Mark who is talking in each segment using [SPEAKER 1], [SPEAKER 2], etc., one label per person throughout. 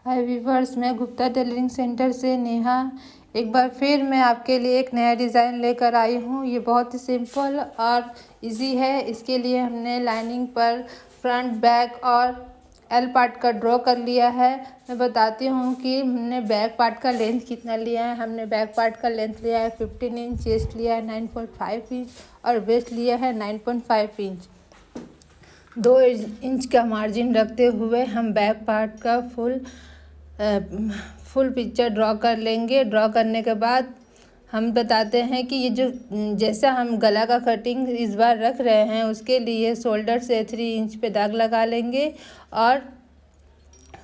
[SPEAKER 1] हाय viewers, मैं Gupta tailoring centre से नेहा एक बार फिर मैं आपके लिए एक नया डिज़ाइन लेकर आई हूँ। ये बहुत ही सिंपल और इजी है। इसके लिए हमने लाइनिंग पर फ्रंट, बैक और एल पार्ट का ड्रॉ कर लिया है। मैं बताती हूँ कि हमने बैक पार्ट का लेंथ कितना लिया है। हमने बैक पार्ट का लेंथ लिया है 15 इंच, चेस्ट लिया है 9.5 इंच और वेस्ट लिया है 9.5 इंच। 2 इंच का मार्जिन रखते हुए हम बैक पार्ट का फुल पिक्चर ड्रॉ कर लेंगे। ड्रॉ करने के बाद हम बताते हैं कि ये जो जैसा हम गला का कटिंग इस बार रख रहे हैं उसके लिए शोल्डर से 3 इंच पे दाग लगा लेंगे और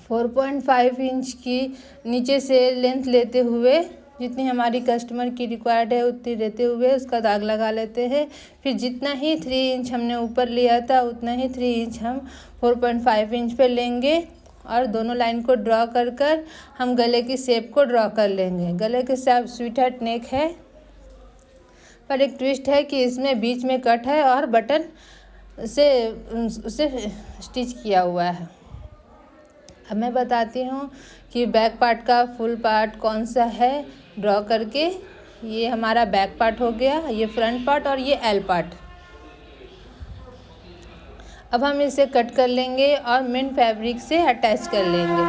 [SPEAKER 1] 4.5 इंच की नीचे से लेंथ लेते हुए जितनी हमारी कस्टमर की रिक्वायर्ड है उतनी लेते हुए उसका दाग लगा लेते हैं। फिर जितना ही 3 इंच हमने ऊपर लिया था उतना ही 3 इंच हम 4.5 इंच पे लेंगे और दोनों लाइन को ड्रॉ कर कर हम गले की शेप को ड्रॉ कर लेंगे। गले के शेप स्वीटहार्ट नेक है, पर एक ट्विस्ट है कि इसमें बीच में कट है और बटन से उसे स्टिच किया हुआ है। अब मैं बताती हूँ कि बैक पार्ट का फुल पार्ट कौन सा है ड्रॉ करके। ये हमारा बैक पार्ट हो गया, ये फ्रंट पार्ट और ये एल पार्ट। अब हम इसे कट कर लेंगे और मेन फैब्रिक से अटैच कर लेंगे।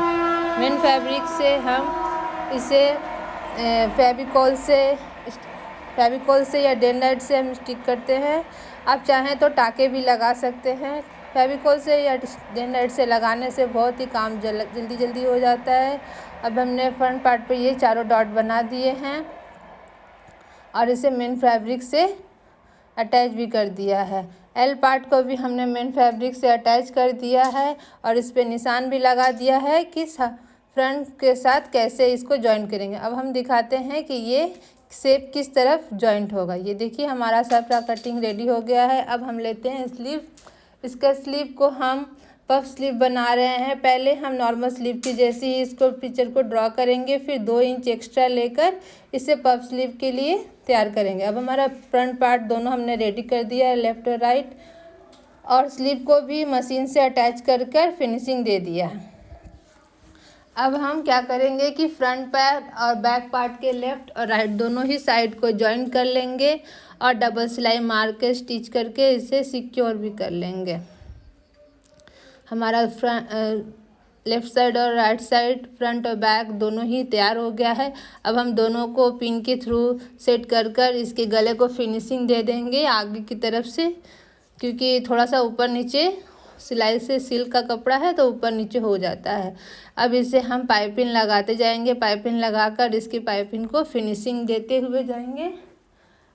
[SPEAKER 1] मेन फैब्रिक से हम इसे फेविकॉल से या डेनलाइट से हम स्टिक करते हैं। आप चाहें तो टाके भी लगा सकते हैं। फेविकॉल से या डेनलाइट से लगाने से बहुत ही काम जल्दी हो जाता है। अब हमने फ्रंट पार्ट पे ये चारों डॉट बना दिए हैं और इसे मेन फैब्रिक से अटैच भी कर दिया है। एल पार्ट को भी हमने मेन फैब्रिक से अटैच कर दिया है और इस पे निशान भी लगा दिया है कि फ्रंट के साथ कैसे इसको जॉइन करेंगे। अब हम दिखाते हैं कि ये शेप किस तरफ जॉइंट होगा। ये देखिए हमारा सबका कटिंग रेडी हो गया है। अब हम लेते हैं स्लीव। इसका स्लीव को हम पफ स्लीव बना रहे हैं। पहले हम नॉर्मल स्लीव की जैसे ही इसको पिक्चर को ड्रॉ करेंगे, फिर 2 इंच एक्स्ट्रा लेकर इसे पफ स्लीव के लिए तैयार करेंगे। अब हमारा फ्रंट पार्ट दोनों हमने रेडी कर दिया है, लेफ्ट और राइट, और स्लीव को भी मशीन से अटैच कर कर फिनिशिंग दे दिया है। अब हम क्या करेंगे कि फ्रंट पार्ट और बैक पार्ट के लेफ्ट और राइट दोनों ही साइड को जॉइन कर लेंगे और डबल सिलाई मार के स्टिच करके इसे सिक्योर भी कर लेंगे। हमारा लेफ़्ट साइड और राइट साइड, फ्रंट और बैक दोनों ही तैयार हो गया है। अब हम दोनों को पिन के थ्रू सेट कर कर इसके गले को फिनिशिंग दे देंगे आगे की तरफ से, क्योंकि थोड़ा सा ऊपर नीचे सिलाई से सिल्क का कपड़ा है तो ऊपर नीचे हो जाता है। अब इसे हम पाइपिंग लगाते जाएंगे। पाइपिंग लगाकर इसकी पाइपिंग को फिनिशिंग देते हुए जाएंगे।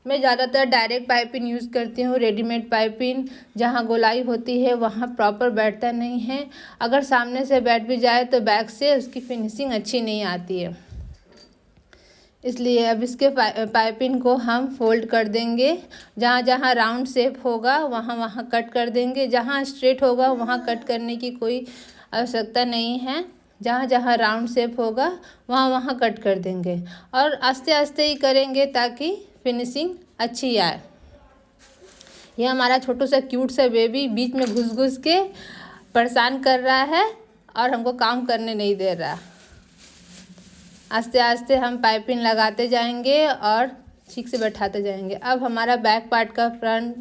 [SPEAKER 1] मैं ज़्यादातर डायरेक्ट पाइपिंग यूज़ करती हूँ। रेडीमेड पाइपिंग जहाँ गोलाई होती है वहाँ प्रॉपर बैठता नहीं है। अगर सामने से बैठ भी जाए तो बैक से उसकी फिनिशिंग अच्छी नहीं आती है। इसलिए अब इसके पाइपिंग को हम फोल्ड कर देंगे। जहाँ जहाँ राउंड शेप होगा वहाँ वहाँ कट कर देंगे। जहाँ स्ट्रेट होगा वहाँ कट करने की कोई आवश्यकता नहीं है। जहाँ जहाँ राउंड शेप होगा वहाँ वहाँ कट कर देंगे और आस्ते आस्ते ही करेंगे ताकि फिनिशिंग अच्छी आए। ये हमारा छोटू सा क्यूट सा बेबी बीच में घुस घुस के परेशान कर रहा है और हमको काम करने नहीं दे रहा। आस्ते आस्ते हम पाइपिंग लगाते जाएंगे और ठीक से बैठाते जाएंगे। अब हमारा बैक पार्ट का फ्रंट,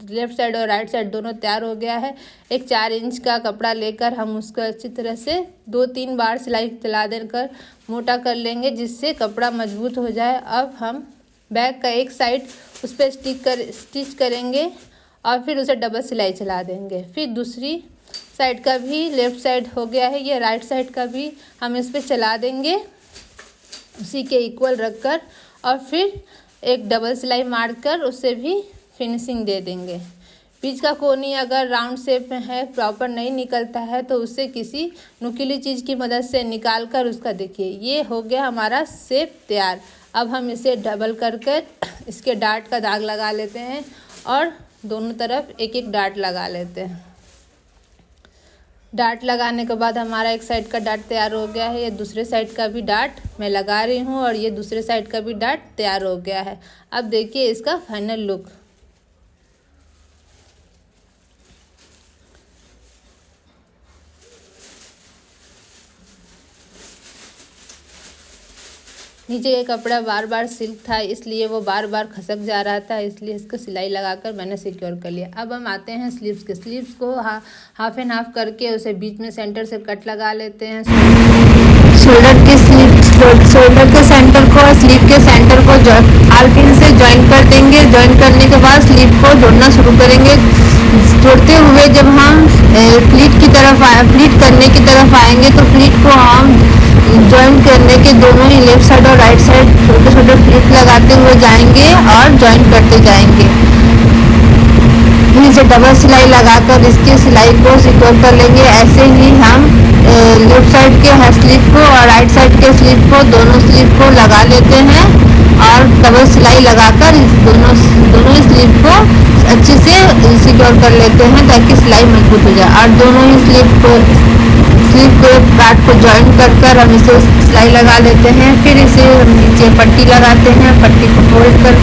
[SPEAKER 1] लेफ़्ट साइड और राइट साइड दोनों तैयार हो गया है। एक 4 इंच का कपड़ा लेकर हम उसको अच्छी तरह से 2-3 बार सिलाई चला देकर मोटा कर लेंगे जिससे कपड़ा मजबूत हो जाए। अब हम बैक का एक साइड उस पर स्टिच करेंगे और फिर उसे डबल सिलाई चला देंगे। फिर दूसरी साइड का भी, लेफ़्ट साइड हो गया है, ये राइट साइड का भी हम इस पर चला देंगे उसी के इक्वल रखकर और फिर एक डबल सिलाई मारकर उसे भी फिनिशिंग दे देंगे। बीच का कोनी अगर राउंड शेप में है, प्रॉपर नहीं निकलता है तो उसे किसी नुकीली चीज़ की मदद से निकाल कर उसका देखिए ये हो गया हमारा शेप तैयार। अब हम इसे डबल कर कर इसके डार्ट का दाग लगा लेते हैं और दोनों तरफ एक एक डार्ट लगा लेते हैं। डार्ट लगाने के बाद हमारा एक साइड का डार्ट तैयार हो गया है। ये दूसरे साइड का भी डार्ट मैं लगा रही हूँ और ये दूसरे साइड का भी डार्ट तैयार हो गया है। अब देखिए इसका फाइनल लुक। नीचे ये कपड़ा बार बार सिल्क था, इसलिए वो बार बार खसक जा रहा था, इसलिए इसको सिलाई लगाकर मैंने सिक्योर कर लिया। अब हम आते हैं स्लीव्स के। स्लीव्स को हाफ एंड हाफ करके उसे बीच में सेंटर से कट लगा लेते हैं। शोल्डर के सेंटर को स्लीव के सेंटर को आलपिन से ज्वाइन कर देंगे। ज्वाइन करने के बाद स्लीव को जोड़ना शुरू करेंगे। जोड़ते हुए जब हम प्लीट करने की तरफ आएंगे तो प्लीट को हम ज्वाइन करने के दोनों ही लेफ्ट साइड और राइट साइड छोटे छोटे प्लीट लगाते हुए जाएंगे और ज्वाइन करते जाएंगे। फिर इसे डबल सिलाई लगाकर इसकी सिलाई को सिक्योर कर लेंगे। ऐसे ही हम लेफ्ट साइड के स्लीव को और राइट साइड के स्लीव को दोनों स्लीव को लगा लेते हैं और डबल सिलाई लगाकर दोनों ही स्लीव को अच्छे से सिक्योर कर लेते हैं ताकि सिलाई मजबूत हो जाए। और दोनों ही स्लीव के पार्ट को ज्वाइन कर हम इसे सिलाई लगा लेते हैं। फिर इसे नीचे पट्टी लगाते हैं। पट्टी को फोल्ड कर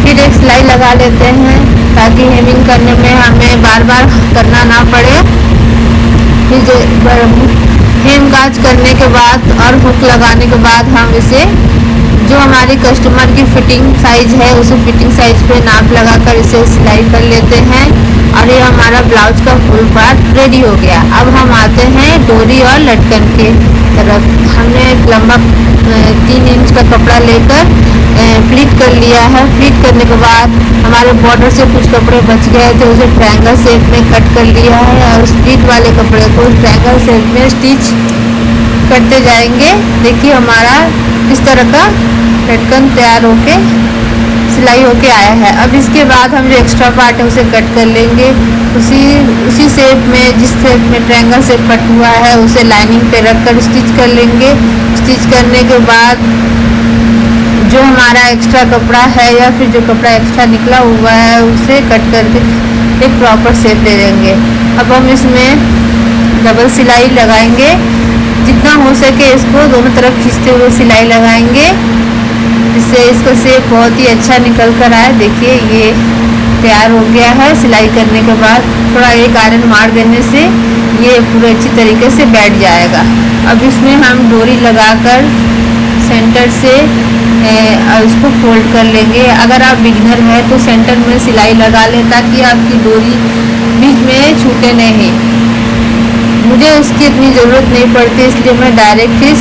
[SPEAKER 1] फिर एक सिलाई लगा लेते हैं ताकि हेमिंग करने में हमें बार बार करना ना पड़े। फिर हेम काज करने के बाद और हुक लगाने के बाद हम इसे जो हमारी कस्टमर की फिटिंग साइज है उसे फिटिंग साइज पे नाप लगाकर इसे सिलाई कर लेते हैं और ये हमारा ब्लाउज का फुल पार्ट रेडी हो गया। अब हम आते हैं डोरी और लटकन के तरफ। हमने एक लंबा 3 इंच का कपड़ा लेकर प्लीट कर लिया है। प्लीट करने के बाद हमारे बॉर्डर से कुछ कपड़े बच गए थे, उसे ट्रायंगल शेप में कट कर लिया है और स्प्लिट वाले कपड़े को ट्रायंगल शेप में स्टिच करते जाएंगे। देखिए हमारा इस तरह का लटकन तैयार होके सिलाई होके आया है। अब इसके बाद हम जो एक्स्ट्रा पार्ट है उसे कट कर लेंगे। उसी शेप में जिस शेप में ट्रायंगल शेप कट हुआ है उसे लाइनिंग पे रख कर स्टिच कर लेंगे। स्टिच करने के बाद जो हमारा एक्स्ट्रा कपड़ा है या फिर जो कपड़ा एक्स्ट्रा निकला हुआ है उसे कट करके एक प्रॉपर शेप दे देंगे। अब हम इसमें डबल सिलाई लगाएंगे। जितना हो सके इसको दोनों तरफ खींचते हुए सिलाई लगाएंगे जिससे इसका शेप बहुत ही अच्छा निकल कर आए। देखिए ये तैयार हो गया है। सिलाई करने के बाद थोड़ा एक आयरन मार देने से ये पूरे अच्छी तरीके से बैठ जाएगा। अब इसमें हम डोरी लगाकर सेंटर से इसको फोल्ड कर लेंगे। अगर आप बिगिनर हैं तो सेंटर में सिलाई लगा लें ताकि आपकी डोरी बीच में छूटे नहीं। मुझे उसकी इतनी ज़रूरत नहीं पड़ती इसलिए मैं डायरेक्ट ही